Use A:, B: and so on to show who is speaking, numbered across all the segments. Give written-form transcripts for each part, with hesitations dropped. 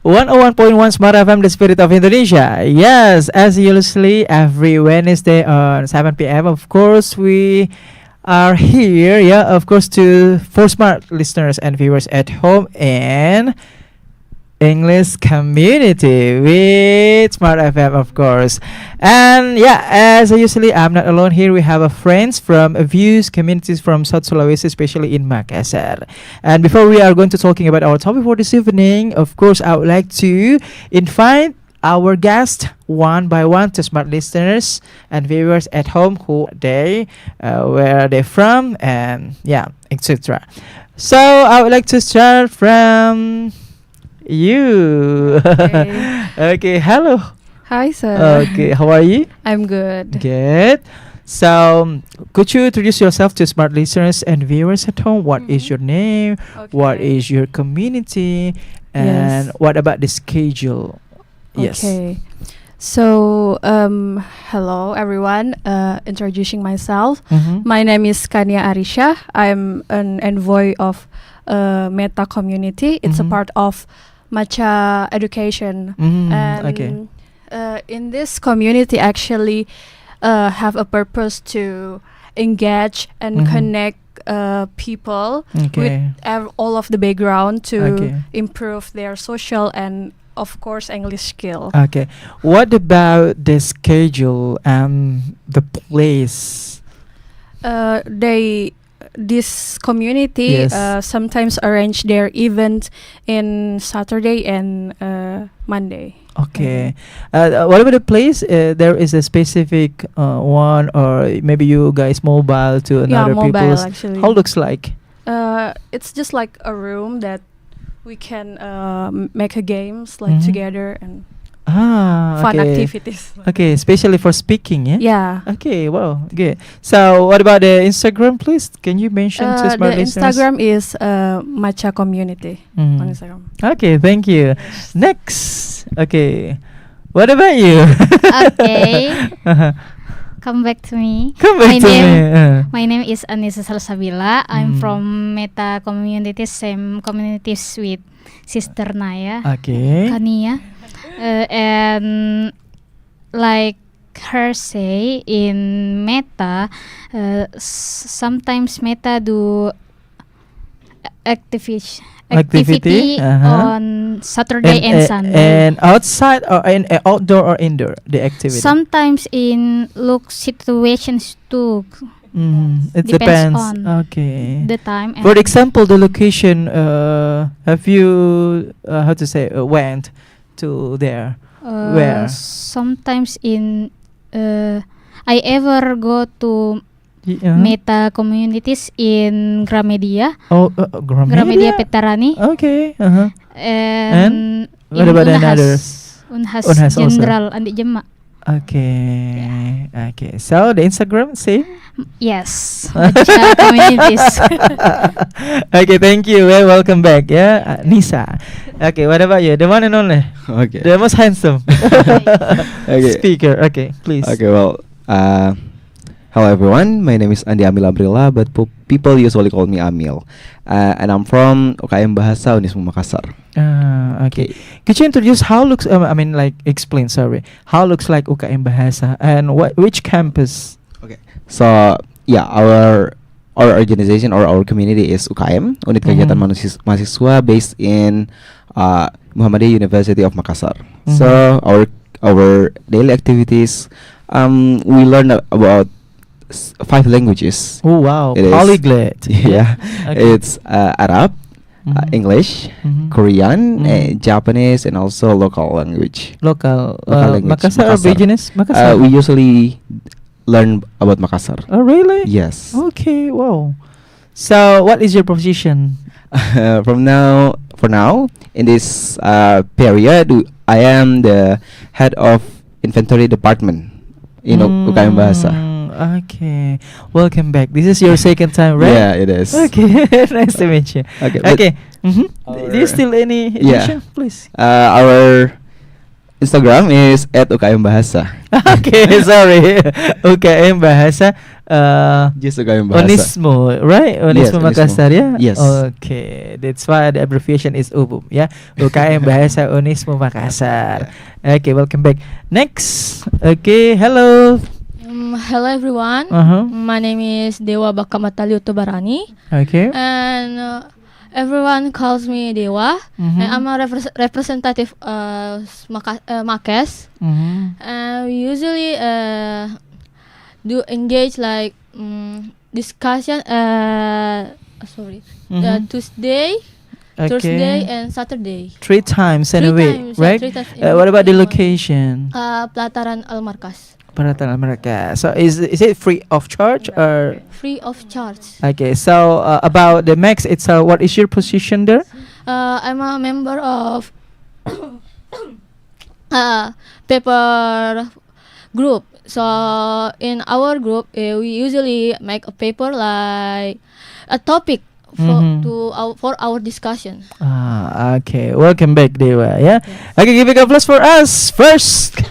A: 101.1 Smart FM, the spirit of Indonesia. Yes, as usually every Wednesday on 7 p.m. Of course, we are here. Yeah, of course, to for smart listeners and viewers at home and English community with Smart FM, of course. And yeah, as usually, I'm not alone here. We have a friends from views communities from South Sulawesi, especially in Makassar. And before we are going to talking about our topic for this evening, of course, I would like to invite our guests one by one to smart listeners and viewers at home who they where are they from, and yeah, etc. So I would like to start from you.
B: Okay.
A: Okay, hello.
B: Hi, sir.
A: Okay, how are you?
B: I'm good.
A: Good. So, could you introduce yourself to smart listeners and viewers at home? What is your name? What
B: Okay.
A: is your community? And
B: Yes.
A: what about the schedule? Yes.
B: Okay. So, hello everyone. Introducing myself.
A: Mm-hmm.
B: My name is Kania Arisha. I'm an envoy of Meta community. It's a
A: Mhm.
B: part of Matcha Education. And
A: Okay.
B: in this community, actually, have a purpose to engage and
A: Mhm.
B: connect people with
A: Okay.
B: all of the background to
A: Okay.
B: improve their social and of course English skill.
A: Okay. What about the schedule and the place?
B: They this community
A: Yes.
B: sometimes arrange their event in Saturday and Monday.
A: Okay. What about the place? There is a specific one, or maybe you guys mobile to
B: Yeah,
A: another
B: mobile
A: people's.
B: actually.
A: How looks like?
B: It's just like a room that we can make a games like
A: Mhm.
B: together and
A: okay.
B: fun activities.
A: Okay, especially for speaking, yeah.
B: Yeah.
A: Okay, wow, good. So, what about the Instagram, please? Can you mention to
B: The
A: smart listeners?
B: Instagram is Matcha Community
A: Mhm.
B: on Instagram.
A: Okay, thank you. Next, okay. What about you?
C: Okay, come back to me.
A: Come back
C: my
A: to
C: name,
A: me.
C: My name is Anissa Salsabila. I'm
A: Mm.
C: from Meta Community, same communities with Sister Naya,
A: Okay.
C: Kania, and like her say in Meta, sometimes Meta do activity on Saturday and Sunday.
A: And outside or in outdoor or indoor the activity.
C: Sometimes in look situations too,
A: It
C: depends
A: depends.
C: on
A: Okay.
C: the time.
A: For example, the location. Have you how to say went to there? where?
C: Sometimes in I ever go to
A: Yeah.
C: Meta communities in Gramedia,
A: Oh,
C: Gramedia Petarani,
A: Okay.
C: and
A: What
C: in
A: about the
C: Unhas,
A: others?
C: Unhas
A: Unhas also.
C: Jenderal Andi Jema.
A: Okay. Okay. So the Instagram same.
C: Yes, Matcha communities.
A: Okay. Thank you. Well, welcome back. Yeah, Nisa. Okay. What about you? The one and only.
D: Okay.
A: The most handsome
D: Okay.
A: speaker. Okay. Please.
D: Okay. Well, hello everyone. My name is Andi Amil Abrila, but people usually call me Amil, and I'm from UKM Bahasa Unismu Makassar.
A: Okay. Could you introduce how looks? I mean, like explain. Sorry. How looks like UKM Bahasa and which campus?
D: Okay. So yeah, our organization or our community is UKM, Unit Kegiatan Mahasiswa, based in Muhammadiyah University of Makassar. So our daily activities, we learn about 5 languages.
A: Oh wow,
D: It is-
A: polyglot.
D: Yeah,
A: Okay.
D: it's Arab, English,
A: Mhm.
D: Korean,
A: Mhm.
D: Japanese, and also local language.
A: Local.
D: Local language,
A: Makassar or
D: Makassar.
A: Beijinese? Makassar.
D: We usually learn about Makassar.
A: Oh really?
D: Yes.
A: Okay. Wow. So what is your position?
D: For now, in this period, I am the head of inventory department in UKM Bahasa.
A: Okay. Welcome back. This is your second time, right?
D: Yeah, it is.
A: Okay. Nice to meet you.
D: Okay. but,
A: Okay. Do you
D: Our-
A: still any
D: Yeah.
A: addition, please?
D: Our Instagram is @ukm bahasa.
A: Okay, sorry. UKM Bahasa.
D: Just UKM bahasa.
A: Onismo, right? Onismo
D: Onismo.
A: Makassar, ya?
D: Yes.
A: Okay, that's why the abbreviation is UBUM, ya. UKM Bahasa Onismo Makassar. Okay, welcome back. Next, okay, hello.
E: Hello everyone. My name is Dewa Bakamatali Utobarani,
A: Okay.
E: and everyone calls me Dewa. And I'm a representative Makes. We usually do engage like discussion. Tuesday, Thursday, and Saturday.
A: 3 times in a
E: Three
A: week,
E: times, yeah,
A: right?
E: 3 times in a
A: What about the
E: week.
A: location?
E: Pelataran Al-Markas.
A: Peralatan America. So is it free of charge or?
E: Free of charge.
A: Okay. So about the Max, it's what is your position there?
E: I'm a member of paper group. So in our group, we usually make a paper like a topic for our discussion.
A: Okay. Welcome back, Dewa. Yeah. Okay, give a applause for us first.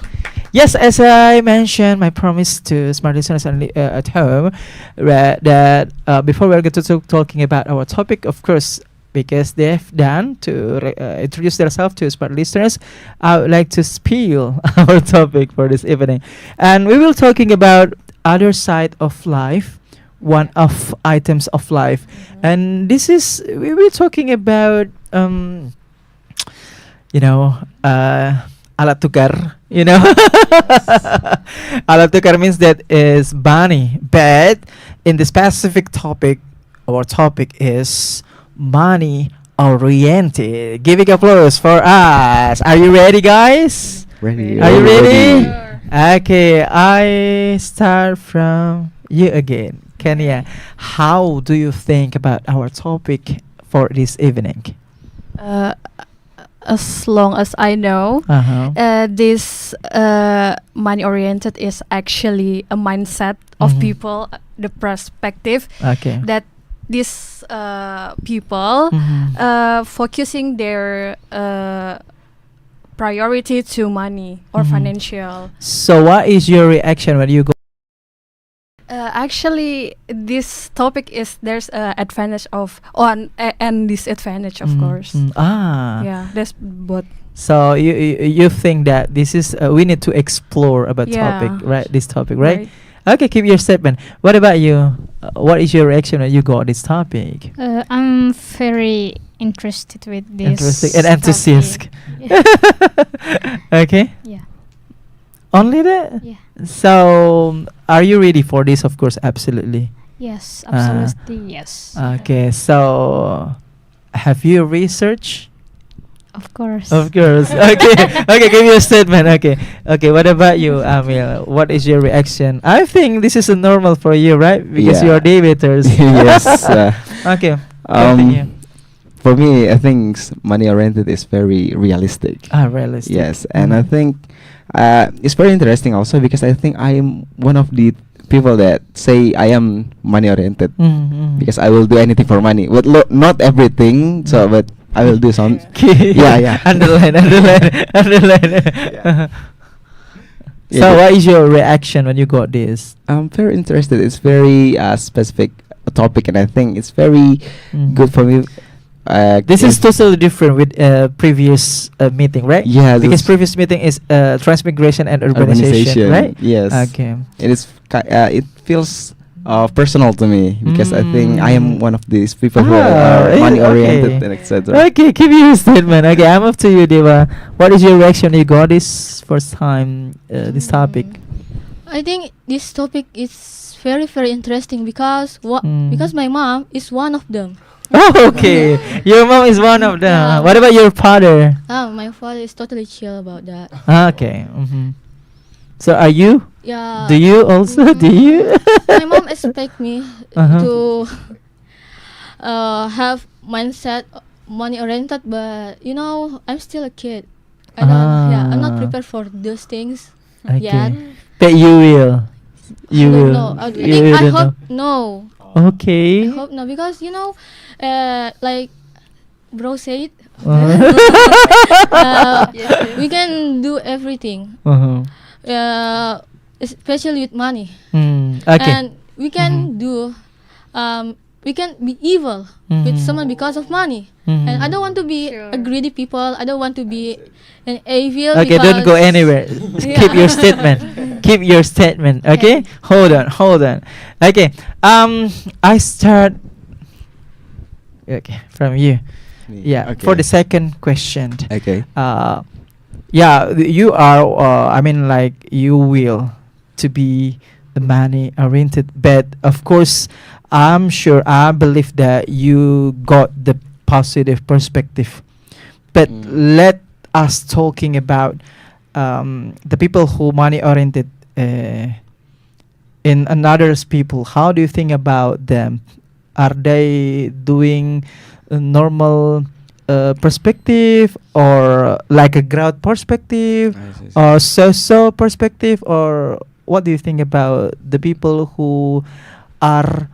A: Yes, as I mentioned, my promise to smart listeners at home, that before we're going to talking about our topic, of course, because they've done to introduce themselves to smart listeners, I would like to spill our topic for this evening, and we will talking about other side of life, one of items of life, and this is we will talking about alat tukar, alat tukar means that is money, but in the specific topic, our topic is money oriented. Giving applause for us. Are you ready, guys?
D: Ready.
A: Are you ready? Okay, I start from you again, Kenya. How do you think about our topic for this evening?
B: As long as I know, this money oriented is actually a mindset of people, the perspective
A: Okay.
B: that these people focusing their priority to money or financial.
A: So, what is your reaction when you go?
B: Actually, this topic is there's advantage of and disadvantage, of course. Yeah, that's both.
A: So you think that this is we need to explore about topic, right? This topic, right? Okay, keep your statement. What about you? What is your reaction when you got this topic?
C: I'm very interested with this.
A: Interesting and enthusiastic.
C: topic.
A: Okay.
C: Yeah.
A: Only that.
C: Yeah.
A: So, are you ready for this? Of course, absolutely.
C: Yes, absolutely. Yes.
A: Okay. So, have you researched?
C: Of course.
A: Of course. Okay. Okay. Give me a statement. Okay. Okay. What about you, Amil? What is your reaction? I think this is a normal for you, right? Because you are debaters.
D: Yes.
A: Okay. Continue.
D: For me, I think money oriented is very realistic.
A: Realistic.
D: Yes, and I think it's very interesting also because I think I am one of the people that say I am money oriented because I will do anything for money. But not everything. So, but I will do some. Yeah.
A: Underline.
D: Yeah.
A: So, what is your reaction when you got this?
D: I'm very interested. It's very specific topic, and I think it's very good for me.
A: This is totally different with previous meeting, right?
D: Yeah,
A: because
D: this
A: previous meeting is transmigration and urbanization, right?
D: Yes.
A: Okay.
D: It is. It feels personal to me because I think I am one of these people who are money oriented and etc.
A: Okay, give you a statement. Okay, I'm up to you, Deva. What is your reaction when you got this first time this topic?
E: I think this topic is very very interesting because because my mom is one of them.
A: Oh, okay. Your mom is one of them.
E: Yeah.
A: What about your father?
E: My father is totally chill about that.
A: Okay. So are you?
E: Yeah.
A: Do you also? Do you?
E: My mom expect me to have mindset money oriented, but I'm still a kid. I'm not prepared for those things yet.
A: But you will. You
E: I don't
A: will.
E: know. I
A: don't
E: hope
A: know.
E: no.
A: Okay.
E: I hope no because like bro said, we can do everything. Especially with money.
A: Okay.
E: And we can do, we can be evil with someone because of money. And I don't want to be a greedy people. I don't want to be an evil.
A: Okay, don't go anywhere. Keep your statement. Keep your statement. Okay, hold on. Okay, I start. Okay, from you. Yeah,
D: Okay.
A: for the second question.
D: Okay.
A: Yeah, you are. I mean, like you will to be the money oriented, but of course, I'm sure. I believe that you got the positive perspective. But let us talking about the people who money oriented in another's people. How do you think about them? Are they doing a normal perspective, or like a growth perspective, or social perspective, or what do you think about the people who are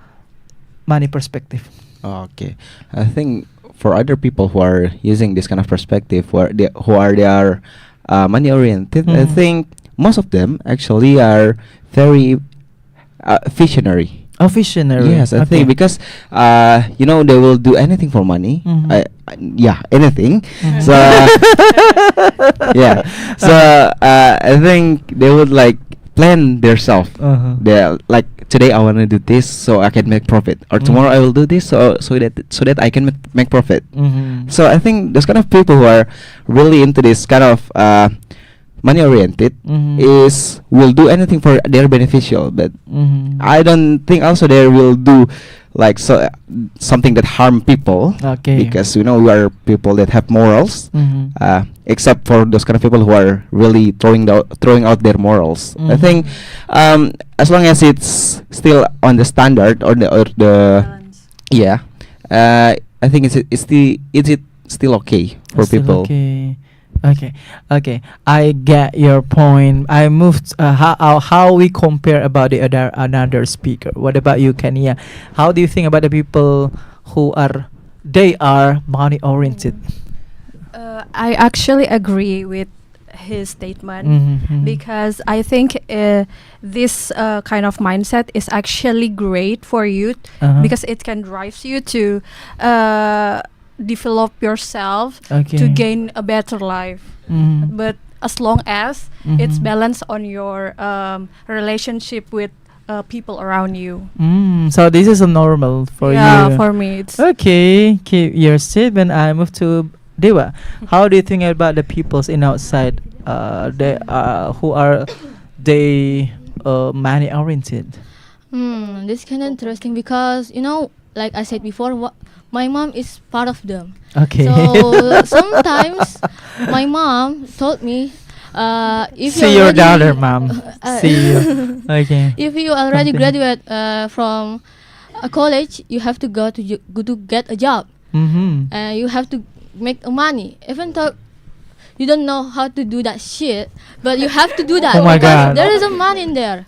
A: money perspective?
D: Okay, I think for other people who are using this kind of perspective, they are money oriented, I think most of them actually are very visionary.
A: Oh, visionary.
D: Yes, I think because they will do anything for money. Yeah, anything. So yeah, so I think they would like plan themselves. They're like, today I want to do this so I can make profit, or tomorrow I will do this so that I can make profit. So I think those kind of people who are really into this kind of money oriented will do anything for their beneficial, but I don't think also they will do like something that harm people.
A: Okay.
D: Because we are people that have morals. Except for those kind of people who are really throwing out their morals. I think as long as it's still on the standard or the
B: Balance.
D: yeah, I think it's still okay for
A: Still
D: people.
A: Okay. I get your point. I moved. How we compare about the another speaker? What about you, Kenya? How do you think about the people who are money oriented?
B: I actually agree with his statement because I think this kind of mindset is actually great for youth because it can drive you to develop yourself to gain a better life. But as long as it's balanced on your relationship with people around you.
A: So this is a normal for you.
B: Yeah, for me it's
A: Okay. Keep your statement. I move to Dewa. How do you think about the peoples in outside? Who are they money oriented?
E: This kind of interesting because like I said before, my mom is part of them.
A: Okay.
E: So sometimes my mom told me, if
A: See
E: you
A: your
E: already-
A: daughter, mom. See you. Okay.
E: if you already
A: Continue.
E: graduate from a college, you have to go to get a job, and you have to make money. Even though you don't know how to do that shit, but you have to do that
A: Oh my
E: because
A: God.
E: there is a money in there.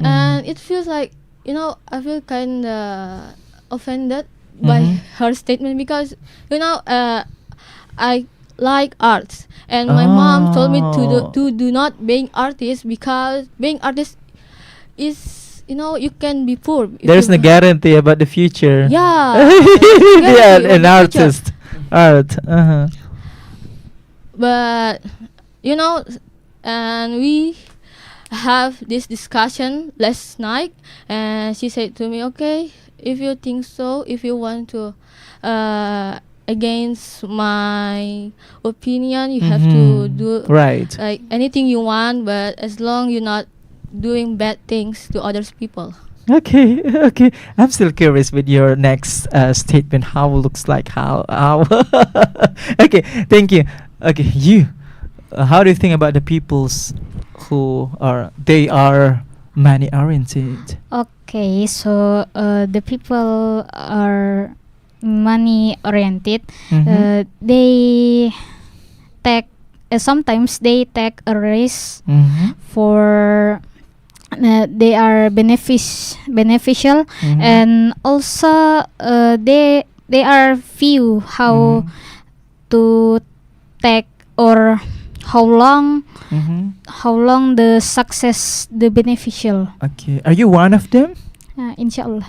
E: And it feels like I feel kind of offended by her statement because I like arts, and my mom told me to do not being artist because being artist is you can be poor. if
A: There's
E: you-
A: no guarantee about the future.
E: Yeah.
A: Yeah,
E: guarantee
A: an
E: about the future.
A: artist. Art.
E: But and we have this discussion last night, and she said to me, okay, if you think so, if you want to against my opinion, you have to do
A: Right.
E: like anything you want, but as long you're not doing bad things to others people.
A: Okay. I'm still curious with your next statement. How it looks like? How? Okay. Thank you. Okay, you. How do you think about the peoples who are money oriented?
C: Okay, so the people are money oriented. They take sometimes they take a risk for they are beneficial, and also they are few how to take or how long
A: Mm-hmm.
C: how long the success the beneficial.
A: Okay. Are you one of them?
C: Insyaallah.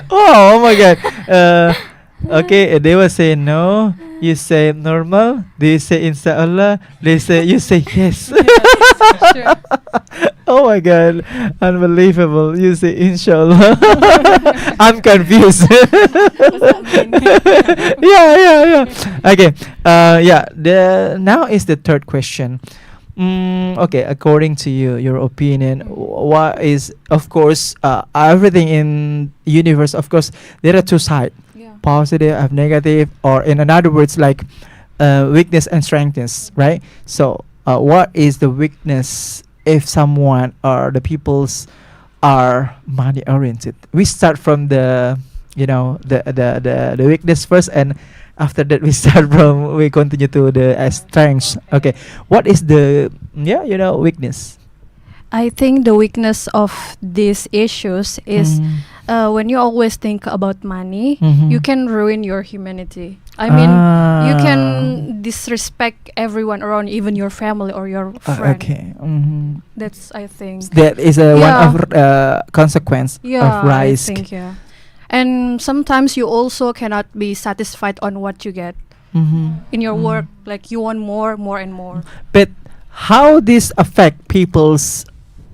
A: Oh my god. Okay, they will say no. You say normal. They say inshallah. You say yes.
B: Sure.
A: Oh my god, unbelievable. You say inshallah. I'm confused. Yeah. Okay. Yeah. Now is the third question. Okay, according to you, your opinion, what is, of course, everything in universe, of course, there are two sides,
B: Yeah.
A: positive and negative, or in other words, like weakness and strengths, right? So, what is the weakness if someone or the peoples are money oriented? We start from the, the weakness first, and after that we continue to the strengths. Okay, what is the weakness?
B: I think the weakness of these issues is when you always think about money,
A: Mhm.
B: you can ruin your humanity. I mean, you can disrespect everyone around, even your family or your friend.
A: Okay.
B: That's, I think.
A: That is one
B: Yeah.
A: of consequence
B: Yeah,
A: of risk.
B: I think, yeah. And sometimes you also cannot be satisfied on what you get in your work. Like you want more and more.
A: But how this affect people's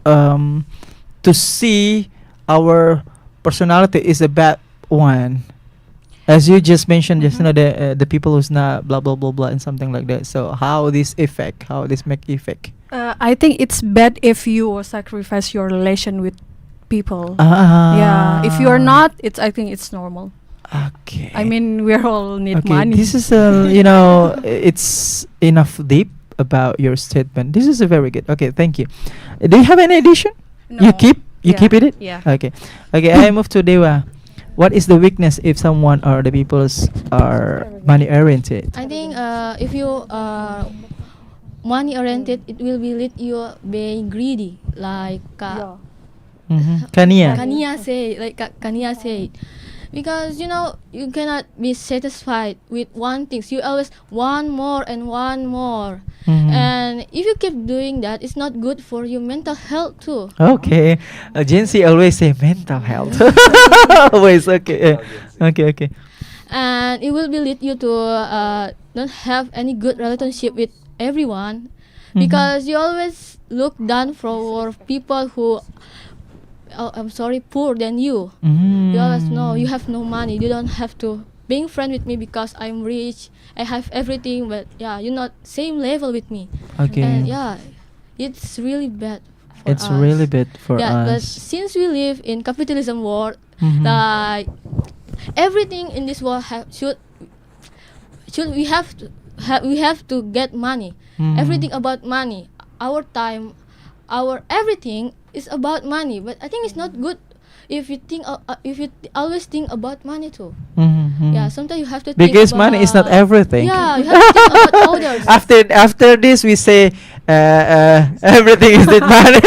A: to see our personality is a bad one, as you just mentioned, just the people who's not blah blah blah blah and something like that. So how this make effect?
B: I think it's bad if you sacrifice your relation with people.
A: Ah.
B: Yeah, if you are not, I think it's normal.
A: Okay.
B: I mean, we all need
A: okay,
B: money.
A: this is it's enough deep about your statement. This is a very good. Okay, thank you. Do you have any addition? You
B: No.
A: keep
B: Yeah,
A: it.
B: yeah.
A: Okay. I move to Dewa. What is the weakness if someone or the peoples are money oriented?
E: I think if you are money oriented, it will be lead you being greedy, like
A: Kania.
E: Kania said, because you cannot be satisfied with one thing. You always want more and want more, and if you keep doing that, it's not good for your mental health too.
A: Okay. Gen Z always say mental health. Always. Okay. Okay.
E: And it will be lead you to don't have any good relationship with everyone, because you always look down for people who poor than you. You always know you have no money, you don't have to being friend with me because I'm rich, I have everything, but you're not same level with me.
A: Okay.
E: And it's really bad for
A: It's
E: us.
A: really bad for
E: But
A: us.
E: since we live in capitalism world, like everything in this world should we have to get money. Everything about money. Our time, our everything is about money. But I think it's not good if you think if you always think about money too. Yeah, sometimes you have to think
A: Because money is not
E: about-
A: everything.
E: Yeah, you have to think about others.
A: After this we say everything is with money.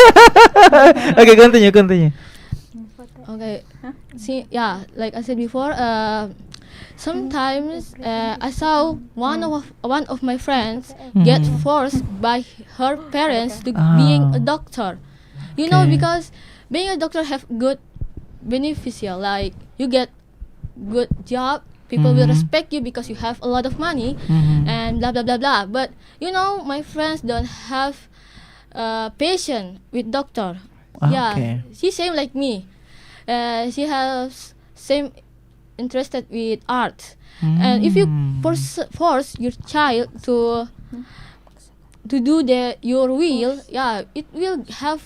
A: Okay, continue.
E: Okay. See, like I said before, sometimes I saw one of my friends get forced by her parents to being a doctor.
A: Okay.
E: Because being a doctor have good beneficial, like you get good job, people will respect you because you have a lot of money, and blah blah blah blah. But my friends don't have patience with doctor.
A: Okay.
E: She same like me. She has same interested with art, and if you force your child to do your will, it will have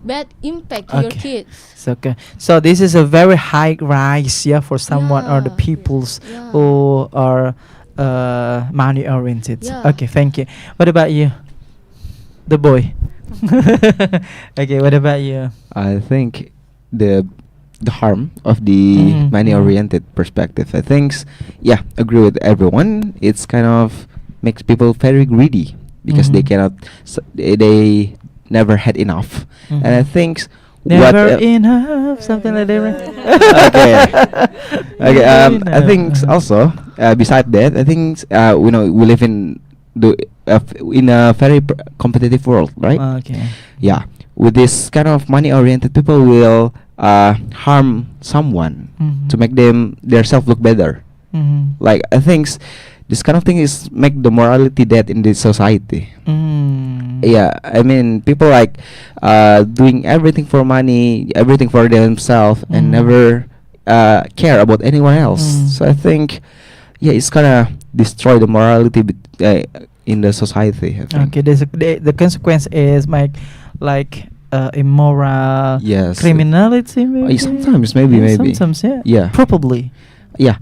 E: bad impact to your
A: Okay.
E: kids.
A: So this is a very high rise, for someone or the peoples
E: Yeah.
A: who are money oriented.
E: Yeah.
A: Okay, thank you. What about you, the boy? Okay, what about you?
D: I think the harm of the money oriented perspective. I think agree with everyone. It's kind of makes people very greedy because they cannot they never had enough. And I think
A: Never enough, something like that. Right?
D: okay. Okay. I
A: Never
D: think
A: enough.
D: also beside that, I think we live in a very competitive world, right?
A: Okay.
D: Yeah, with this kind of money-oriented people will harm someone to make their self look better. Like I think this kind of thing is make the morality dead in this society. Yeah, I mean people like doing everything for money, everything for themselves, and never care about anyone else. So I think, yeah, it's gonna destroy the morality in the society, I think.
A: Okay, the consequence is like immoral
D: Yes.
A: criminality, maybe.
D: Sometimes, maybe.
A: Sometimes, yeah.
D: Yeah.
A: Probably.
D: Yeah,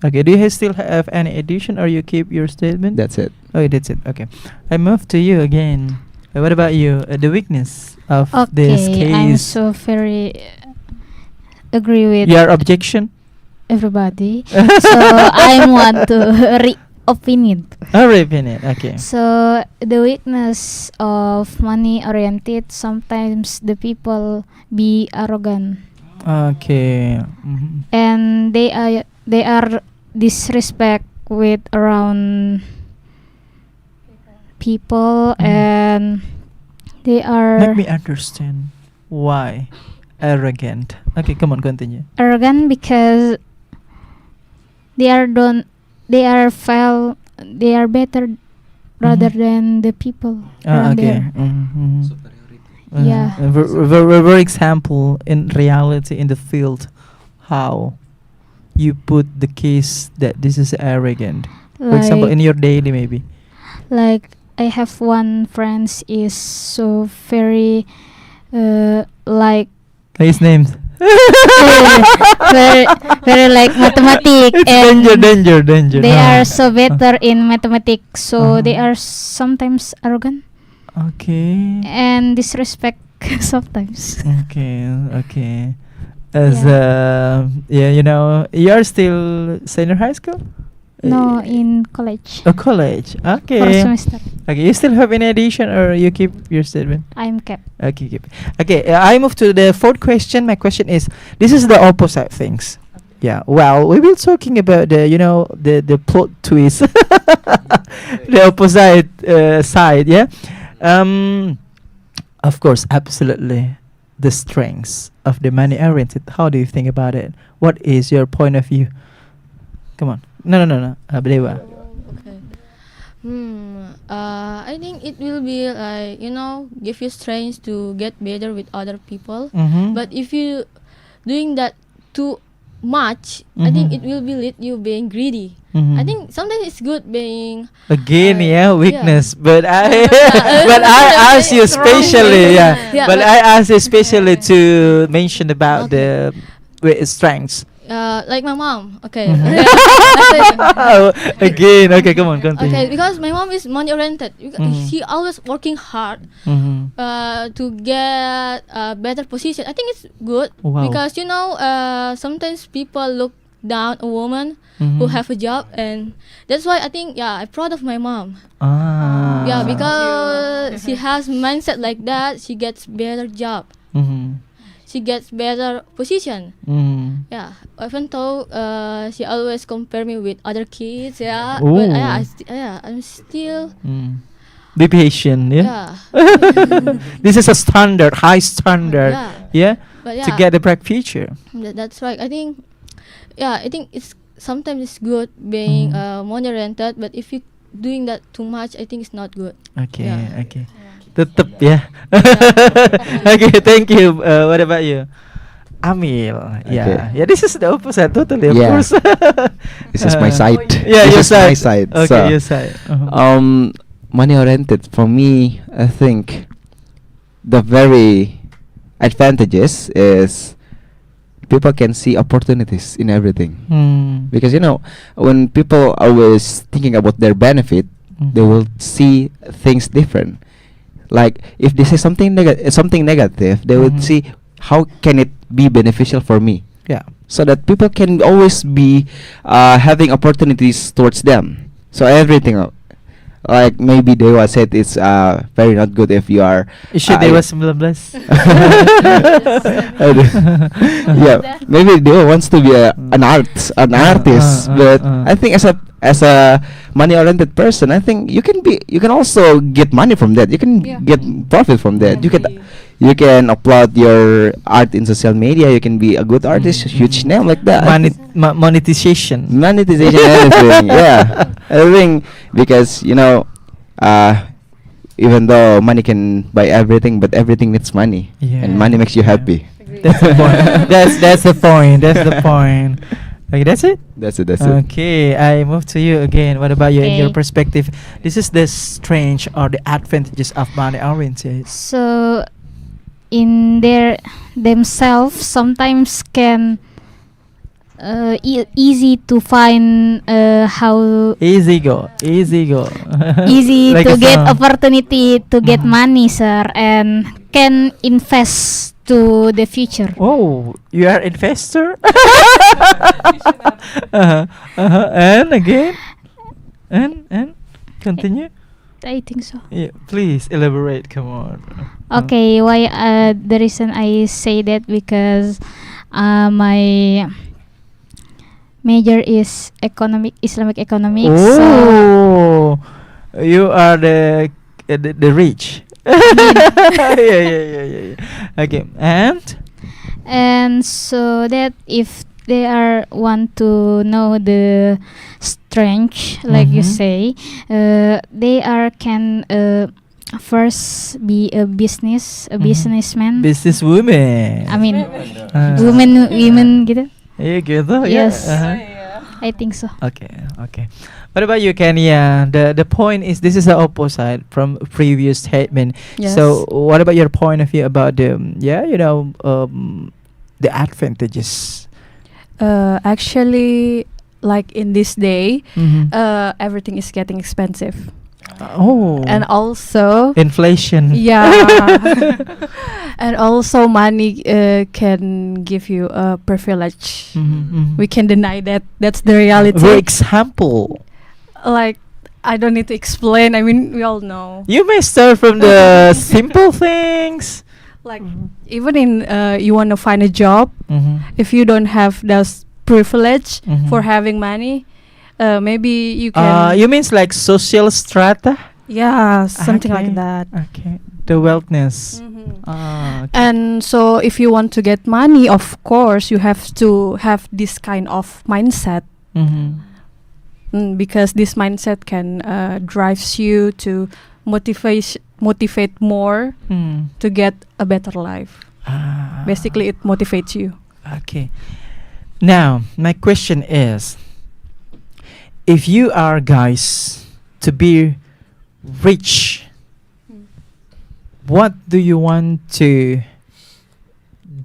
A: Okay. Do you still have any addition, or you keep your statement?
D: that's it.
A: Oh, that's it. Okay. I move to you again. What about you? The weakness of this
C: Okay, I'm
A: case.
C: so very agree with
A: Your objection?
C: everybody. So I want to re-opinion.
A: Oh, opinion. Okay.
C: So the weakness of money-oriented, sometimes the people be arrogant
A: Okay.
C: and they are disrespect with around people and they are
A: Let me understand why arrogant. Okay, come on, continue.
C: arrogant because they are better rather than the people around
A: Okay.
C: there. Yeah.
A: For example, in reality, in the field, how you put the case that this is arrogant. For example, in your daily, maybe.
C: Like I have one friend is so very like
A: His name.
C: very, very like mathematics
A: It's
C: and
A: danger.
C: they
A: No.
C: are so better in mathematics, so they
A: Uh-huh.
C: are sometimes arrogant
A: Okay.
C: and disrespect sometimes.
A: Okay. As yeah, you're still senior high school?
C: No, in college.
A: Oh, college.
C: First
A: Okay.
C: semester.
A: Okay, you still have any addition, or you keep your statement?
C: I'm kept.
A: Okay, keep. Okay, I move to the fourth question. My question is, this is the opposite things. Yeah. Well, we will talking about the plot twist, the opposite side. Yeah. Of course, absolutely, the strengths of the money oriented. How do you think about it? What is your point of view? Come on. No. Dewa.
E: Okay. I think it will be like give you strength to get better with other people. But if you doing that too much, I think it will be lead you being greedy. I think sometimes it's good being
A: Again, weakness.
E: yeah.
A: But I ask you specially,
E: Yeah,
A: But
E: but-
A: I ask you specially to mention about the strengths.
E: like my mom. Okay.
A: Oh, again, okay, come on, continue.
E: Okay, because my mom is money oriented. She always working hard to get a better position. I think it's good
A: Wow.
E: because sometimes people look down a woman who have a job, and that's why I think I'm proud of my mom. Yeah, because she has mindset like that. She gets better job. She gets better position. Yeah, even though she always compare me with other kids. Yeah, but
A: Ooh.
E: I'm still.
A: Be patient, yeah.
E: Yeah.
A: This is a standard, high standard,
E: Yeah. But
A: to get a bright future.
E: That's right. I think it's sometimes it's good being money oriented, but if you doing that too much, I think it's not good.
A: Okay,
E: Yeah.
A: okay. Tetep ya. Okay, thank you. What about you? Amil. Yeah.
D: Okay.
A: Yeah, this is the opposite totally, of
D: Yeah.
A: course.
D: This is my side.
A: Yeah, your
D: This is my
A: side.
D: side.
A: Okay,
D: So,
A: your side.
D: money oriented for me, I think the very advantages is people can see opportunities in everything. Because when people always thinking about their benefit, they will see things different. Like if they say something negative, they would see how can it be beneficial for me.
A: Yeah.
D: So that people can always be having opportunities towards them. So everything, like maybe Dewa said it's very not good if you are
A: Should they was 19?
D: yeah, maybe Dewa wants to be an artist, but I think as a money oriented person, I think you can also get money from that. You can
B: Yeah.
D: get profit from that. You can upload your art in social media. You can be a good artist, huge name like that.
A: Monetization.
D: Monetization, everything. Yeah, everything, because even though money can buy everything, but everything needs money,
A: Yeah.
D: and money makes you happy.
A: That's the point. That's the point. That's the point. Okay, that's it.
D: That's it. That's it.
A: Okay, I move to you again. What about you in your
C: Okay.
A: perspective? This is the strange or the advantages of money oriented.
C: So in their themselves sometimes can easy to find how
A: Easy go.
C: easy
A: Like
C: to
A: a
C: get
A: song.
C: opportunity to get
A: Mhm.
C: money, sir, and can invest to the future.
A: Oh, you are investor. And again, and continue.
C: I think so.
A: Yeah, please elaborate. Come on.
C: Okay, why the reason I say that because my major is Islamic economics. So
A: Oh, you are the rich. Yeah. Okay,
C: and so that if they are want to know the strength, like you
A: Mhm.
C: say, they are can first be a businessman.
A: businesswoman.
C: I mean,
A: Ah.
C: women gitu.
A: Iya gitu.
C: Yes.
A: Yeah.
C: I think so.
A: Okay. What about you, Kenya? The point is this is the opposite from previous statement.
B: Yes.
A: So what about your point of view about the the advantages?
B: Actually, like in this day,
A: Mhm.
B: everything is getting expensive,
A: Oh.
B: and also
A: inflation.
B: yeah, and also money can give you a privilege.
A: Mhm.
B: We can deny that. That's the reality.
A: For example,
B: Like, I don't need to explain. I mean, we all know.
A: you may start from the simple things.
B: Like, even in you want to find a job,
A: Mhm.
B: if you don't have those privilege
A: Mhm.
B: for having money, maybe you can.
A: You means like social strata?
B: Yeah, something
A: Okay.
B: like that.
A: Okay. The wealthness.
B: Mhm.
A: Okay.
B: And so, if you want to get money, of course, you have to have this kind of mindset.
A: Mhm.
B: Because this mindset can drives you to motivate more
A: Mm.
B: to get a better life.
A: Ah.
B: Basically, it motivates you.
A: Okay. Now, my question is, if you are guys to be rich, what do you want to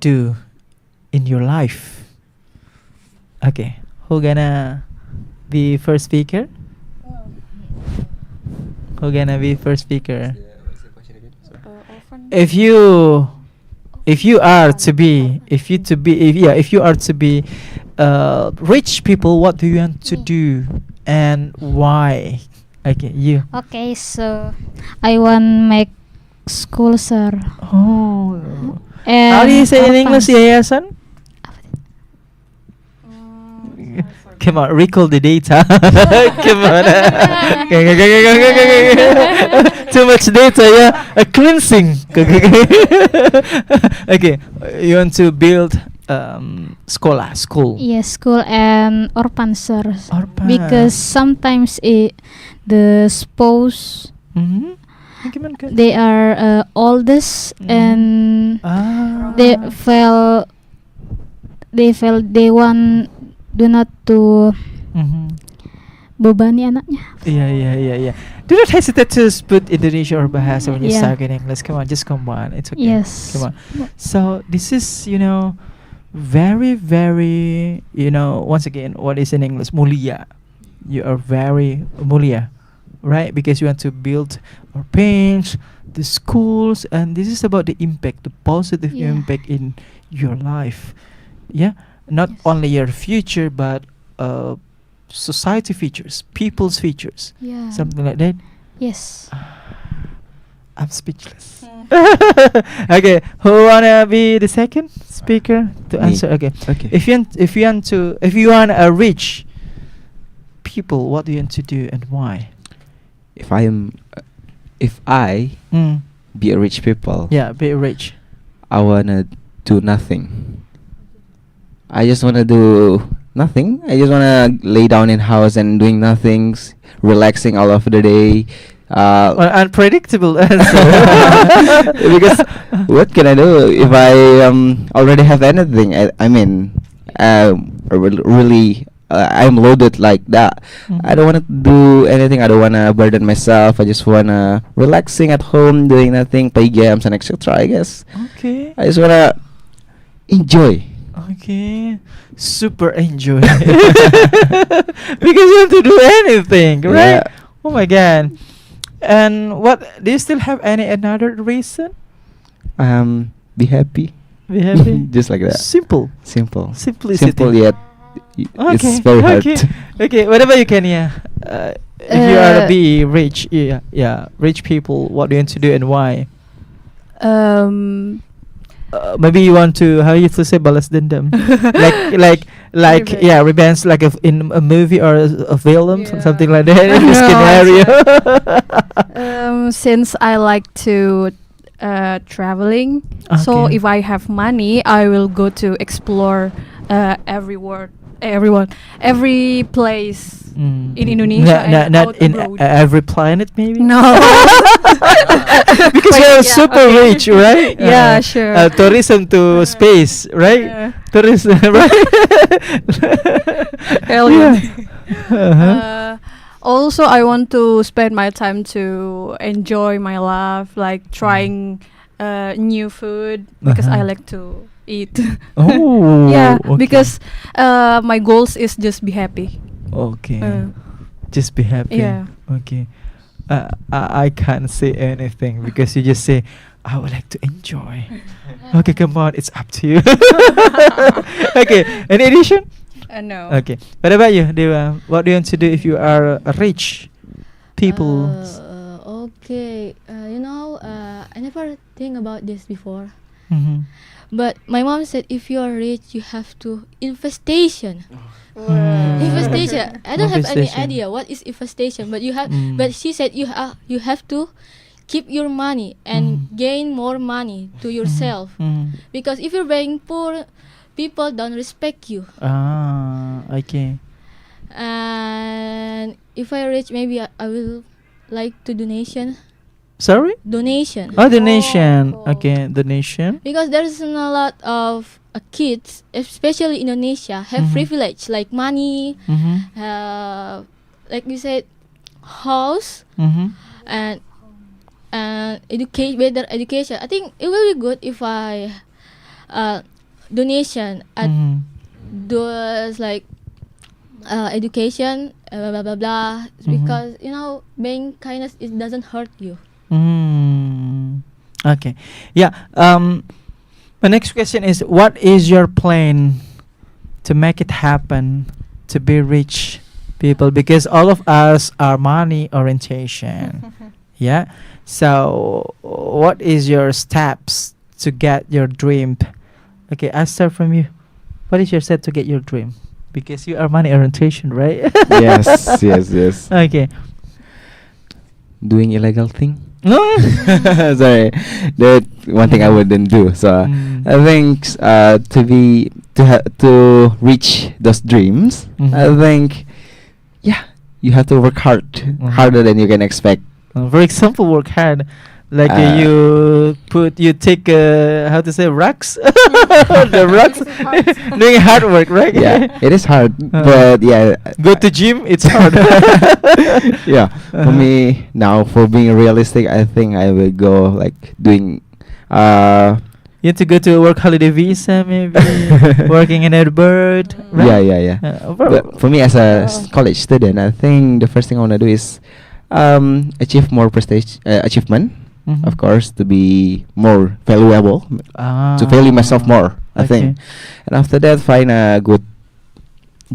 A: do in your life? Okay, who gonna be first speaker? Who gonna be first speaker? If you are to be rich people, what do you want to do and why? Okay, you.
C: Okay, so I want make school, sir.
A: Oh.
C: And
A: How do you say in English,
C: orphans.
A: yayasan? Come on, recall the data. Come on. Too much data, yeah. A cleansing. Okay, you want to build school.
C: Yes, school and orphan, sir.
A: Orphan.
C: Because sometimes the spouse
A: Mhm. Gimana, Kak?
C: they are oldest
A: Mhm.
C: and they
A: Ah.
C: felt they want do not to
A: Mhm.
C: bebani anaknya.
A: Yeah. Do not hesitate to put Indonesia or Bahasa when you
C: Yeah.
A: start in English. Come on, just come on. It's okay.
C: Yes.
A: Come on. So this is, very, very, once again, what is in English? Mulia. You are very mulia, right? Because you want to build or paint the schools, and this is about the impact, the positive
C: Yeah.
A: impact in your life. Yeah, not
C: Yes.
A: only your future, but society features, people's features,
C: Yeah.
A: something like that.
C: Yes.
A: I'm speechless. Okay, who wanna be the second speaker to
D: Me.
A: answer? Okay,
D: Okay.
A: if you want a rich people, what do you want to do and why?
D: If I am, if I
A: Mm.
D: be a rich people,
A: Yeah, be rich.
D: I wanna do nothing. I just wanna do nothing. I just wanna lay down in house and doing nothings, relaxing all of the day.
A: Unpredictable answer.
D: Because what can I do if I already have anything? I mean, really, I'm loaded like that. I don't want to do anything. I don't want to burden myself. I just want to relaxing at home, doing nothing, play games and etc. I guess
A: Okay.
D: I just want to enjoy.
A: Okay. Super enjoy. Because you have to do anything, right?
D: Yeah.
A: Oh my god. And what do you still have any another reason?
D: Be happy.
A: Be happy.
D: Just like that.
A: Simple.
D: Simple.
A: Simplicity.
D: Simple yet it's very hard.
A: Okay. Okay. What about you, Kenya? If you are to be rich, rich people, what do you want to do and why?
B: Um,
A: Maybe you want to, how you to say, balas dendam, like
B: Revenge.
A: yeah, revenge, like in a movie or a film,
B: Yeah.
A: something like that. In
B: No,
A: a scenario.
B: since I like to traveling, so
A: Okay.
B: if I have money, I will go to explore every place
A: Mm.
B: in Indonesia and
A: not
B: out
A: in
B: abroad.
A: every planet, maybe.
B: No.
A: Because you're
B: Yeah,
A: super
B: okay.
A: rich, right?
B: Yeah, sure.
A: Tourism to space, right?
B: Yeah.
A: Tourism, right?
B: Hell
A: Yeah.
B: yeah.
A: Uh-huh.
B: Also, I want to spend my time to enjoy my life, like trying new food because I
A: Uh-huh.
B: like to eat.
A: Oh.
B: Yeah,
A: okay.
B: because my goals is just be happy.
A: Okay.
B: Uh,
A: Just be happy.
B: yeah.
A: Okay. I can't say anything because you just say I would like to enjoy. Okay, come on, it's up to you. Okay. Any addition?
B: No.
A: Okay. What about you, Dewa? What do you want to do if you are a rich people?
E: Okay. I never think about this before.
A: Mhm.
E: But my mom said if you are rich, you have to investation.
A: Hmm.
E: Investation. I don't have any
A: Investation.
E: idea what is investation, but you have.
A: Mm.
E: But she said you have to keep your money and
A: Mm.
E: gain more money to yourself.
A: Mhm.
E: Because if you're being poor, people don't respect you.
A: Okay.
E: And if I rich, maybe I will like to donation.
A: Sorry?
E: Donation.
A: Oh, donation.
B: Oh.
A: Okay, donation.
E: Because there's a lot of kids, especially Indonesia, have
A: Mhm.
E: privilege like money,
A: Mhm.
E: like you said, house
A: Mhm.
E: and better education. I think it will be good if I donation at
A: Mhm.
E: those like education, blah blah blah blah. Because being kindness, it doesn't hurt you.
A: Mm. Okay. Yeah. My next question is, what is your plan to make it happen to be rich people? Because all of us are money orientation. Yeah. So, what is your steps to get your dream? Okay, I start from you. What is your step to get your dream? Because you are money orientation, right?
D: yes.
A: Okay.
D: Doing illegal thing.
A: No.
D: Sorry, that one thing I wouldn't do. So
A: Mm.
D: I think to reach those dreams, I
A: Mhm.
D: think you have to work hard, harder than you can expect.
A: For example, work hard. Like you take how to say rocks, the rocks, doing hard work, right?
D: Yeah, it is hard,
A: Uh,
D: but yeah,
A: Go to gym, it's hard.
D: yeah. For
A: Uh-huh.
D: me now, for being realistic, I think I will go like doing
A: You have to go to work holiday visa, maybe working in a bird. Right?
D: yeah.
A: Bro.
D: But for me as a college student, I think the first thing I want to do is achieve more prestige achievement,
A: Mhm.
D: of course, to be more valuable, to value myself more, I think. And after that, find a good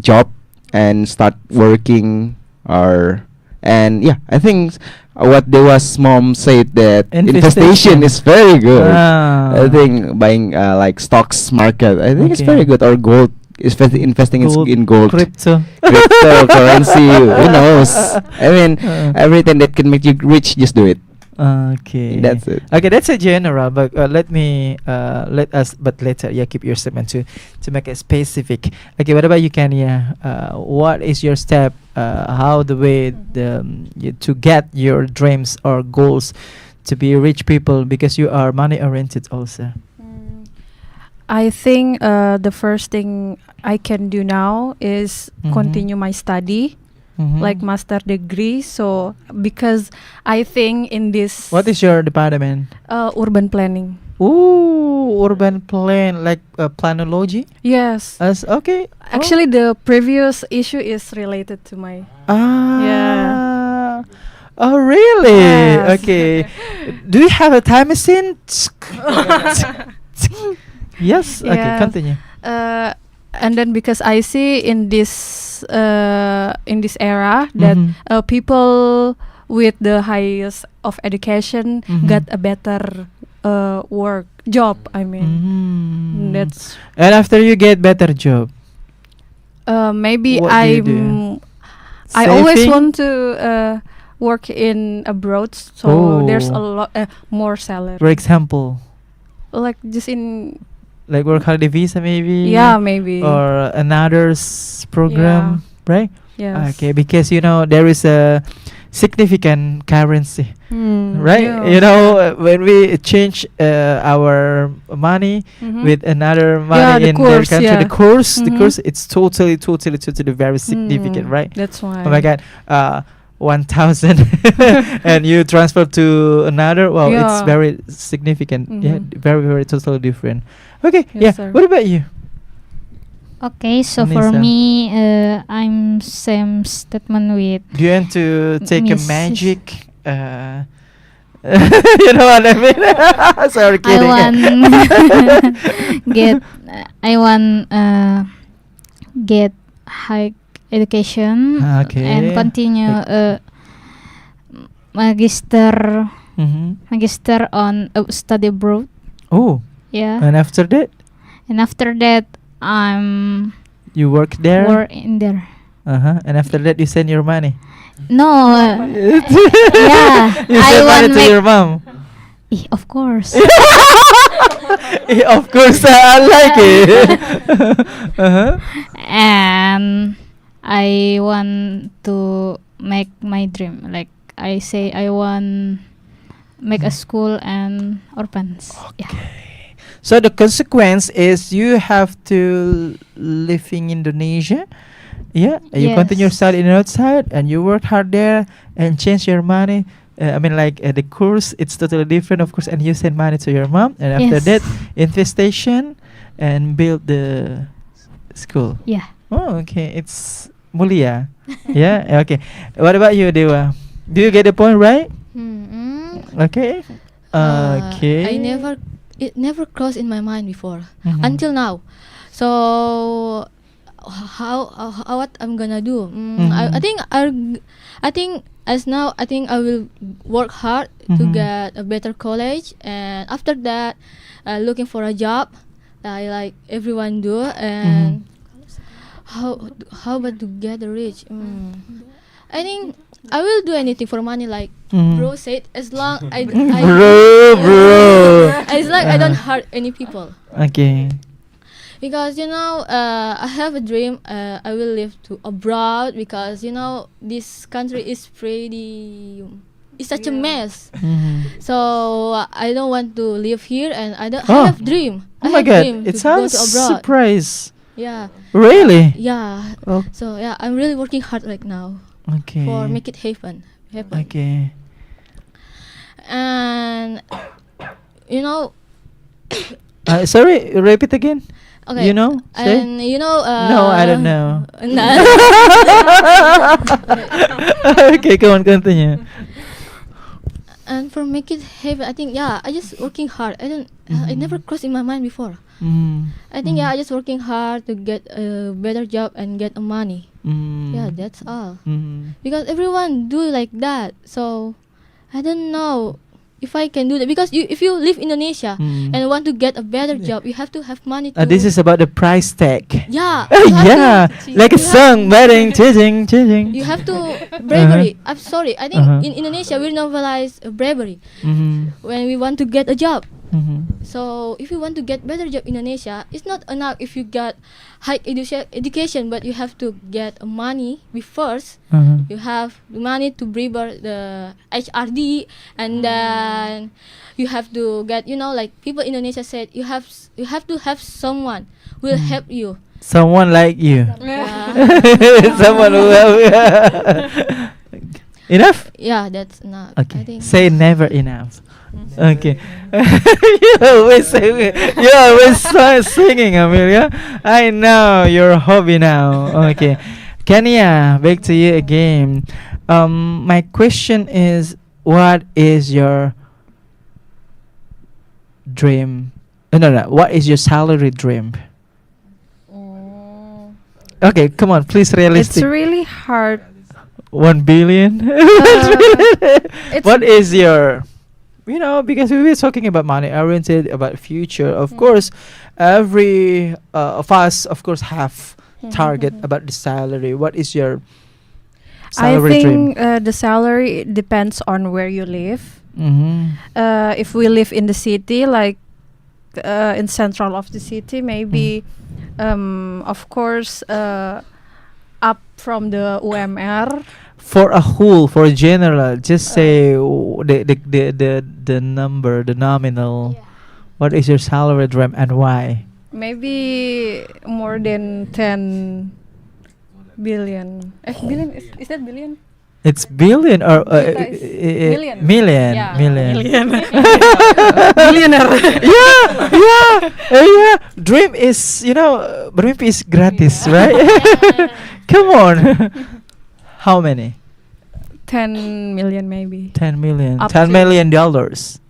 D: job and start working or And yeah, I think what Dewa's mom said that
A: Infestation.
D: infestation is very good.
A: Ah.
D: I think buying like stocks market, I think it's very
A: Okay.
D: good. Or gold, investing
A: Gold,
D: in gold,
A: crypto.
D: cryptocurrency. Who knows? I mean,
A: Uh.
D: everything that can make you rich, just do it.
A: Okay.
D: That's it.
A: Okay, that's a general, but let us, but later, yeah, keep your statement to make it specific. Okay, what about you, Kenya? What is your step? How the way to get your dreams or goals to be rich people because you are money oriented also.
B: I think the first thing I can do now is
A: Mhm.
B: continue my study,
A: Mhm.
B: like master degree. So because I think in this
A: What is your department?
B: urban planning.
A: Ooh, urban plan, like planology.
B: Yes.
A: As okay.
B: Actually, the previous issue is related to my.
A: Ah.
B: Yeah.
A: Oh, really?
B: Yes.
A: Okay. Do you have a time machine? Yes. Okay.
B: Yes.
A: Continue.
B: And then because I see in this era that
A: Mhm.
B: people with the highest of education
A: Mhm.
B: got a better work job. I mean,
A: Mhm.
B: that's
A: And after you get better job,
B: maybe
A: what do you do?
B: I always
A: Saving?
B: want to work in abroad, so there's a
A: Oh.
B: lot more salary.
A: For example,
B: Like just in
A: like work holiday visa maybe.
B: yeah, maybe
A: Or another program, right?
B: yes.
A: Okay, because there is a significant currency, right?
B: Yeah.
A: When we change our money
B: Mhm.
A: with another
B: Yeah,
A: money
B: the
A: in their
B: course,
A: country,
B: yeah.
A: the course,
B: Mhm.
A: it's totally very significant,
B: Mm,
A: right?
B: That's why.
A: Oh my God, 1,000, and you transfer to another. Well, it's
B: Yeah.
A: very significant. Yeah,
B: Mhm.
A: very totally different. Okay,
B: Yes,
A: yeah.
B: sir.
A: What about you?
C: Okay, so for
A: Anissa.
C: me, I'm same statement with
A: Do you want to take a
C: Mrs.
A: magic? You know what I mean? Sorry,
C: I
A: kidding.
C: want I want get high education
A: Okay.
C: and continue
A: Like-
C: magister
A: Mm-hmm.
C: on study abroad.
A: Oh,
C: Yeah,
A: and after that,
C: and after that I'm
A: you work there.
C: work in there.
A: And after that, you send your money.
C: No,
A: Yeah, you
C: I
A: send money
C: want
A: to
C: make
A: your mom.
C: Of course.
A: Of course, I like it. Uh-huh.
C: And I want to make my dream. Like I say, I want make a school and orphans. Yeah.
A: So the consequence is you have to live in Indonesia. Yeah, you continue
C: Yes.
A: studying outside and you work hard there and change your money. I mean, like the course, it's totally different, of course. And you send money to your mom, and after
C: Yes.
A: that, infestation and build the school.
C: Yeah.
A: Oh, okay, it's mulia. Yeah, okay. What about you, Dewa? Do you get the point right? Okay. Okay.
E: It never crossed in my mind before
A: Mhm.
E: until now. So how what I'm gonna do? I think I think as now I think I will work hard to
A: Mhm.
E: get a better college, and after that, looking for a job, like everyone do, and how about to get rich? I think I will do anything for money, like
A: Mhm.
E: bro said, as long I
A: Bro.
E: as long I don't
A: Uh-huh.
E: hurt any people.
A: Okay.
E: Because I have a dream. I will live to abroad, because this country is it's such a mess.
A: Mhm.
E: So I don't want to live here, and I
A: Oh.
E: have dream.
A: Oh
E: I
A: my
E: have
A: God!
E: dream
A: It
E: to go
A: sounds
E: to abroad.
A: surprise.
E: Yeah,
A: Really?
E: yeah.
A: Oh.
E: So yeah, I'm really working hard right now
A: Okay.
E: for make it happen.
A: Okay.
E: And
A: Sorry. Repeat again.
E: okay.
A: You know? Say.
E: And
A: No, I don't know.
E: Nah.
A: Okay, go on, continue.
E: And for make it happen, I think I just working hard. I don't. It never crossed in my mind before.
A: Mm.
E: I think I just working hard to get a better job and get money. Yeah, that's all.
A: Mm.
E: Because everyone do like that. So I don't know if I can do that, because if you live in Indonesia
A: Mm.
E: and want to get a better job, you have to have money to.
A: This is about the price tag.
E: Yeah. you have
A: Yeah,
E: to-
A: like a
E: you have-
A: song, wedding, ching, ching.
E: You have to bravery. I'm sorry. I think
A: Uh-huh.
E: in Indonesia we normalize bravery
A: Mm-hmm.
E: when we want to get a job.
A: Mm-hmm.
E: So if you want to get better job in Indonesia, it's not enough if you got high education, but you have to get money first.
A: Uh-huh.
E: You have the money to prepare the HRD, and then you have to get, like people in Indonesia said, you have to have someone who will help you.
A: Someone like you.
E: Yeah.
A: Someone who will. Enough?
E: Yeah, that's enough.
A: Okay.
E: I think.
A: Say never enough. Okay. You're always singing, Amelia. I know your hobby now. Okay. Kenya, back to you again. My question is, what is your dream? No. What is your salary dream? Okay, come on, please,
B: It's
A: realistic.
B: really hard.
A: 1 billion.
B: It's
A: What is your, because we were talking about money oriented, about future. Of course, every of us, of course, have target about the salary. What is your
B: I
A: salary dream?
B: think the salary depends on where you live.
A: Mm-hmm.
B: If we live in the city, like in central of the city, maybe, of course, up from the UMR.
A: For a whole, for a general, just say the number, the nominal. What is your salary dream and why?
B: Maybe more than 10 billion. Billion is that billion?
A: It's billion or
B: Juta is million.
A: million,
B: Yeah,
A: million.
B: Billionaire.
A: Yeah. Dream is, bermimpi is gratis, right? Come on. How many?
B: 10 million maybe.
A: 10 million.
B: Up
A: $10
B: to-
A: million dollars.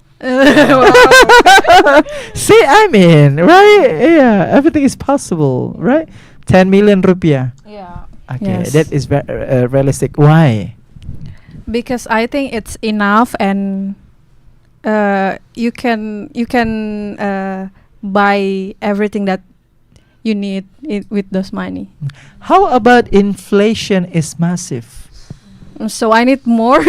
A: See, I mean, right? Yeah, everything is possible, right? 10 million rupiah.
B: Yeah.
A: Okay,
B: Yes.
A: that is realistic. Why?
B: Because I think it's enough, and you can buy everything that you need with those money.
A: How about inflation is massive?
B: So I need more.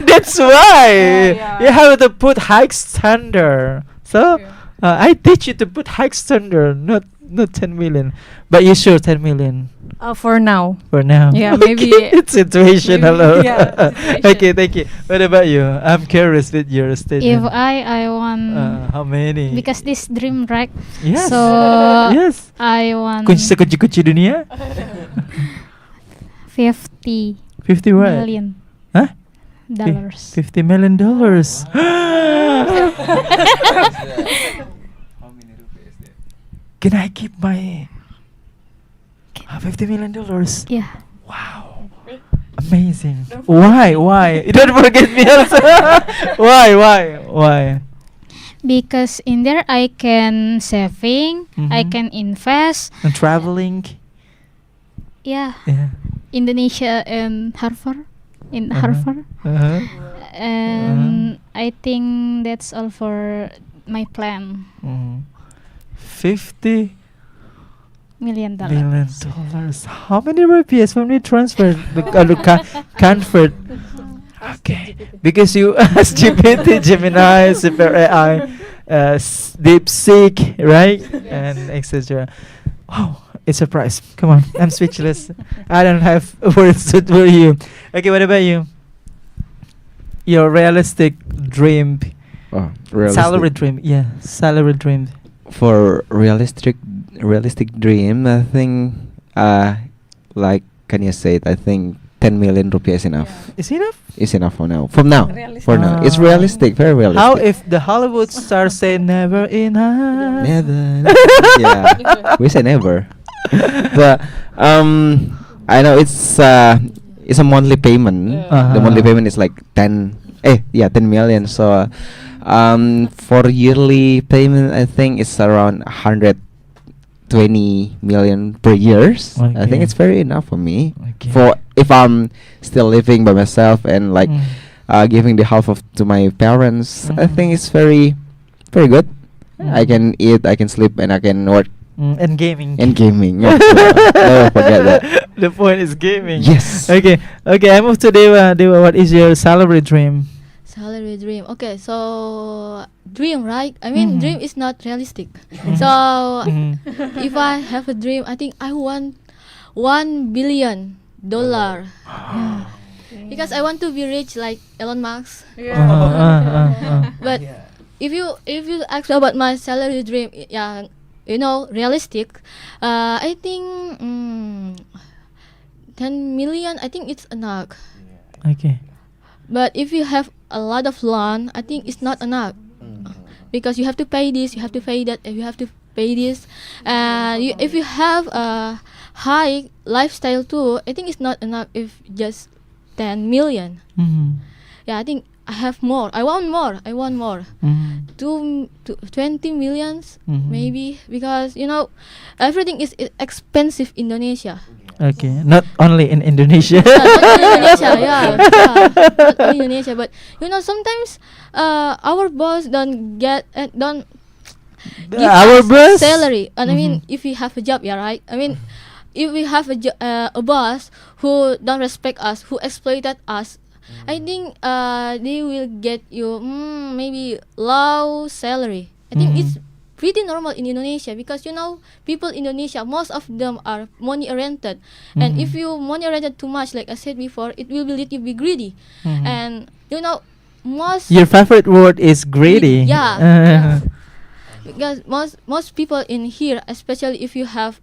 A: That's why
B: Yeah.
A: you have to put high standard. So I teach you to put high standard, not 10 million, but you sure 10 million
B: For now.
A: for now.
B: Yeah,
A: Okay,
B: maybe-
A: it's situational.
B: maybe, yeah, situation.
A: Okay, thank you. What about you? I'm curious with your
C: If
A: statement.
C: I want
A: How many?
C: because this dream, right?
A: Yes.
C: So
A: Yes.
C: I want
A: Kunci dunia.
C: 50
A: 50 what?
C: million
A: Huh?
C: dollars.
A: $50 million. Can I keep my $50 million?
C: Yeah,
A: Wow. Amazing. Why? Don't forget me also. Why?
C: because in there I can saving, I
A: Mhm.
C: can invest.
A: And traveling.
C: Yeah,
A: Yeah.
C: Indonesia and Harvard in
A: Uh-huh.
C: Harvard,
A: Uh-huh.
C: and I think that's all for my plan.
A: Mhm. $50
C: $1 million.
A: million. How many rupees when we transfer? Convert. Okay. Because you asked GPT, Gemini, Super AI, DeepSeek, right? And etc. Wow, it's a prize. Come on, I'm speechless. I don't have words to tell you. Okay, what about you? Your realistic dream, salary dream. Yeah, salary dream.
D: For realistic dream, I think like Kanya said, I think 10 million rupiah is enough.
A: Is enough?
D: Is enough for now. For now.
B: Realistic.
D: For now. It's
A: Ah.
D: realistic, very realistic.
A: How if the Hollywood stars say never enough?
D: Never. Yeah. We say never. But I know it's a monthly payment.
A: Uh-huh.
D: The monthly payment is like 10 million. So for yearly payment, I think it's around 100 20 million per year. I think
A: Okay.
D: it's very enough for me.
A: Okay.
D: For if I'm still living by myself and like giving the half of to my parents, I think it's very, very good. I can eat, I can sleep, and I can work
A: And gaming.
D: in gaming. Yeah, never forget that.
A: The point is gaming.
D: Yes.
A: Okay. Okay. I move to Dewa. Dewa, what is your salary dream?
E: Salary dream. Okay, so dream, right? I mean,
A: Mhm.
E: dream is not realistic.
A: Mhm.
E: So
A: Mhm.
E: if I have a dream, I think I want $1 billion. Yeah. Because I want to be rich like Elon Musk. But if you ask about my salary dream, yeah, realistic, I think 10 million. I think it's enough.
A: Okay.
E: But if you have a lot of loan, I think it's not enough because you have to pay this, you have to pay that, and you have to pay this. And if you have a high lifestyle too, I think it's not enough. If just 10 million,
A: Mhm.
E: yeah, I think I have more. I want more. I want more.
A: Mhm.
E: 20 millions
A: Mhm.
E: maybe, because everything is expensive in Indonesia.
A: Okay. Not only in Indonesia.
E: Not only Indonesia, yeah, not only Indonesia, but sometimes our boss don't give
A: Our
E: us
A: boss.
E: salary, and I mean,
A: Mhm.
E: if we have a job, yeah, right. I mean, if we have a boss who don't respect us, who exploited us, I think they will get you maybe low salary. I think it's pretty normal in Indonesia because people in Indonesia, most of them are money oriented, and if you money oriented too much, like I said before, it will lead you be greedy.
A: Mhm.
E: And most
A: Your favorite word is greedy.
E: Yeah, yeah. Because most people in here, especially if you have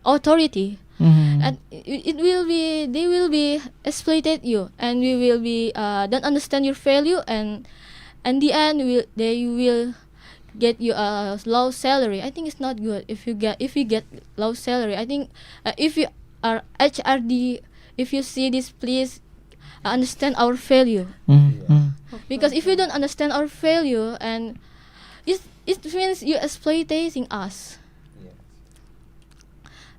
E: authority,
A: Mhm.
E: and they will be exploited you, and we will be don't understand your value, and in the end they will get you a low salary. I think it's not good if you get low salary. I think if you are HRD, if you see this, please understand our value,
A: Mhm.
E: because if you don't understand our value, and it means you exploiting us.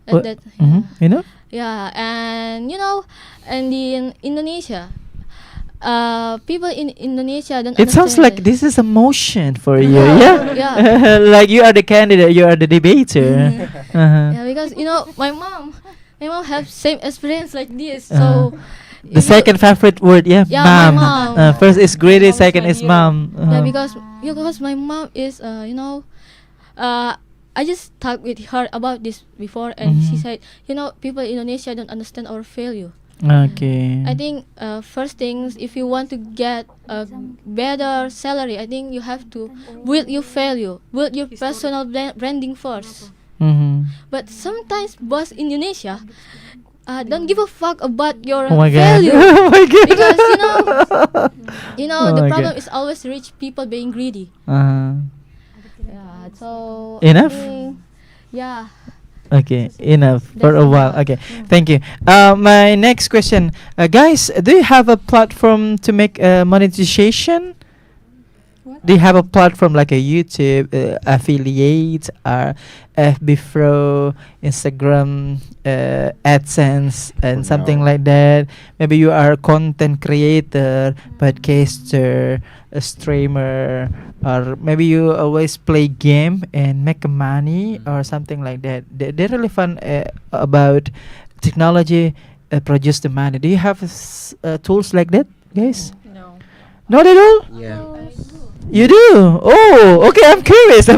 A: What-
E: That
A: Mhm. You know?
E: yeah, and and in Indonesia, people in Indonesia don't
A: It sounds like
E: understand.
A: this is a motion for you,
E: Yeah,
A: yeah? Like you are the candidate, you are the debater. Uh-huh.
E: Yeah, because my mom have same experience like this.
A: Uh-huh.
E: So
A: The
E: if you-
A: second favorite word, yeah,
E: Yeah, my
A: mom.
E: mom.
A: First is greedy,
C: Mom's
A: second
C: my
A: is
C: hero.
A: mom.
E: yeah,
A: Uh-huh.
E: because my mom is I just talked with her about this before, and she
A: Mhm.
E: said, people in Indonesia don't understand our value.
A: Okay.
E: I think first things, if you want to get a better salary, I think you have to build your value, build your personal branding first.
A: Mhm.
E: But sometimes boss in Indonesia don't give a fuck about your
A: Oh my god.
E: value.
A: Oh my god.
E: Because
A: Oh
E: the
A: my
E: problem
A: God.
E: is always rich people being greedy.
A: Uh-huh.
E: Yeah, so
A: Enough?
E: I think, yeah.
A: Okay, enough for
E: That's
A: a while.
E: enough.
A: Okay, thank you. My next question, guys, do you have a platform to make monetization? Do you have a platform like a YouTube affiliate or FB Pro, Instagram, AdSense, and something
D: No.
A: like that? Maybe you are a content creator, podcaster, a streamer, or maybe you always play game and make money or something like that. They're really fun about technology produce the money. Do you have tools like that, guys?
B: No.
A: Not at all.
D: Yeah.
A: You do? Oh, okay. I'm curious.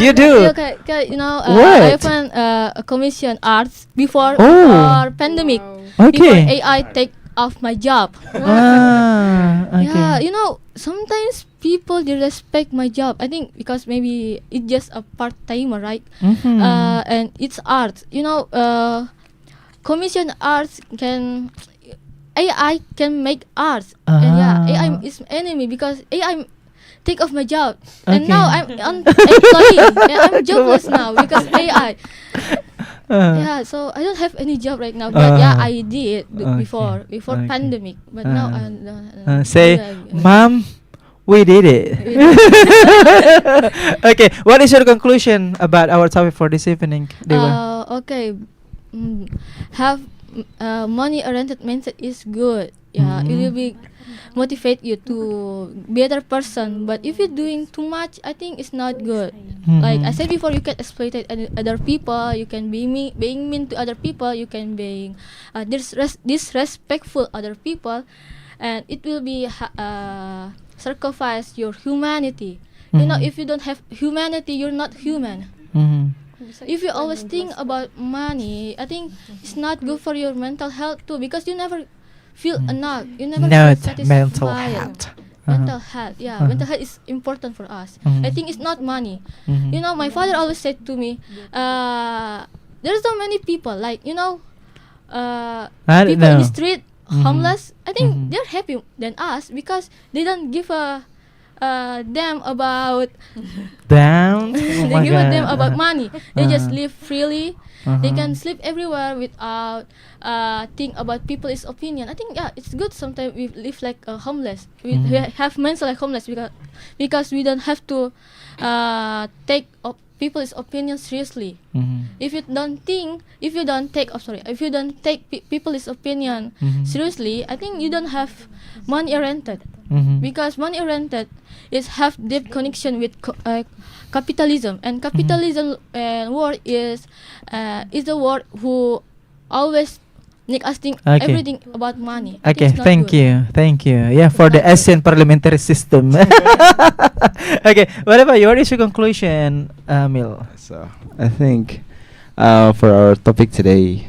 A: You do.
E: Okay,
A: What?
E: I found a commission arts before
A: Oh.
E: pandemic.
A: Okay.
E: Before AI take off my job.
A: Ah, okay.
E: Yeah, sometimes people they respect my job. I think because maybe it's just a part timer, right?
A: Mhm.
E: And it's art. Commission arts can AI can make art. And yeah, AI
A: Ah.
E: is enemy because AI take off my job.
A: Okay.
E: And now I'm employee. And I'm jobless now because AI. Yeah, so I don't have any job right now. But yeah, I did
A: Okay.
E: before
A: Okay.
E: pandemic. But now I don't.
A: Say,
E: yeah,
A: Mom, We did it. Okay, what is your conclusion about our topic for this evening, Dewa?
E: Okay. Have money-oriented mindset is good. Yeah, it will be motivate you to be a better person. But if you're doing too much, I think it's not good. Like I said before, you can exploit other people. You can be being mean to other people. You can being disrespectful other people, and it will be sacrifice your humanity. You know, if you don't have humanity, you're not human. If you always think about money, I think it's not good for your mental health too, because you never feel enough. You never feel satisfied.
A: Mental health.
E: Mental health, yeah. Mental health is important for us. I think it's not money. You know, my father always said to me, there's so many people, like, you know, people in the street, homeless. I think they're happy than us because they don't give a them about
A: down.
E: they give a them about money. They just live freely. They can sleep everywhere without think about people's opinion. I think it's good. Sometimes we live like homeless. We have mental like homeless because we don't have to take people's opinion seriously. If you don't take people's opinion seriously, I think you don't have money oriented. Because money oriented is have deep connection with capitalism, and capitalism word is the word who always make us think everything about money.
A: Okay, thank you. Yeah, for the Asian parliamentary system. Okay, what about you? What is your conclusion, Mil?
D: So I think for our topic today,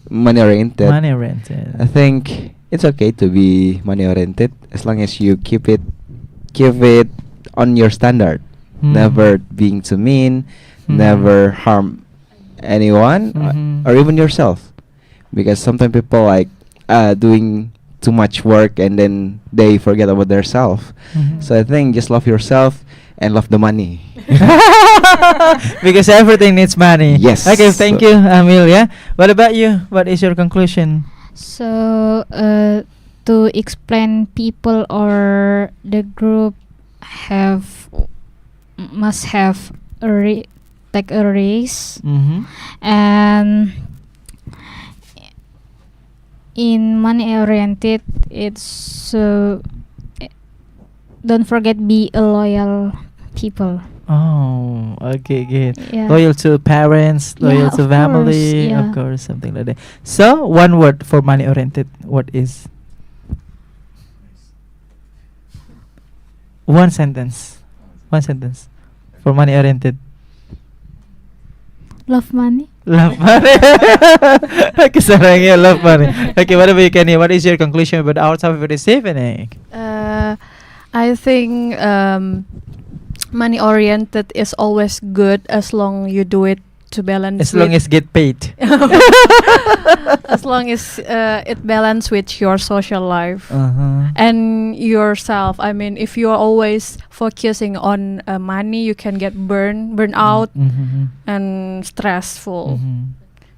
D: money oriented.
A: Money oriented.
D: I think it's okay to be money oriented as long as you keep it on your standard. Never being too mean, never harm anyone or even yourself, because sometimes people like doing too much work and then they forget about themselves. So I think just love yourself and love the money.
A: Because everything needs money.
D: Yes.
A: Okay, thank you, Amil. Yeah. What about you? What is your conclusion?
C: So to explain people or the group must have like a race, and in money oriented it's don't forget be a loyal people.
A: Oh, okay, good.
C: Yeah.
A: Loyal to parents, loyal
C: Yeah,
A: to
C: of
A: family,
C: course, yeah.
A: of course, something like that. So, one word for money oriented. What is? One sentence. One sentence for money oriented.
C: Love money.
A: Love money. Kesarangnya love money. Okay, what about you, Kenny? What is your conclusion about our topic for this evening?
B: I think money oriented is always good as long you do it to balance.
A: As long as get paid.
B: As long as it balance with your social life and yourself. I mean, if you are always focusing on money, you can get burn out and stressful.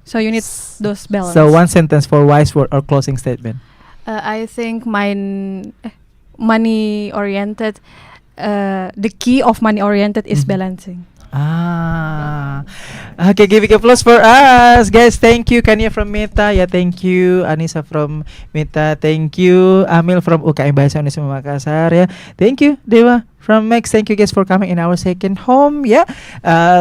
B: So you need those balance.
A: So one sentence for wise word or closing statement.
B: I think money oriented. The key of money oriented is balancing.
A: Okay, giving applause for us, guys. Thank you, Kania from Meta. Yeah, thank you, Anissa from Meta. Thank you, Amil from UKM Bahasa Indonesia Makassar. Yeah, thank you, Dewa from Max. Thank you guys for coming in our second home. Yeah,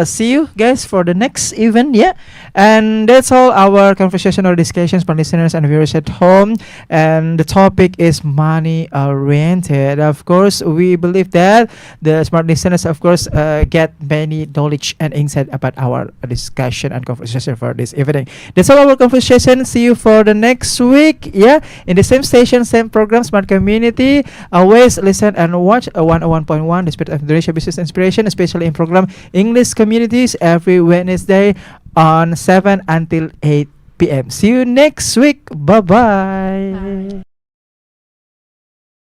A: see you guys for the next event. Yeah, and that's all our conversation or discussions for listeners and viewers at home. And the topic is money oriented. Of course, we believe that the smart listeners, of course, get many knowledge and insight about our discussion and conversation for this evening. That's all our conversation. See you for the next week. Yeah, in the same station, same program, Smart Community. Always listen and watch 101.1 The Spirit of Indonesia Business Inspiration, especially in program English Communities every Wednesday on 7 until 8 p.m. See you next week. Bye-bye.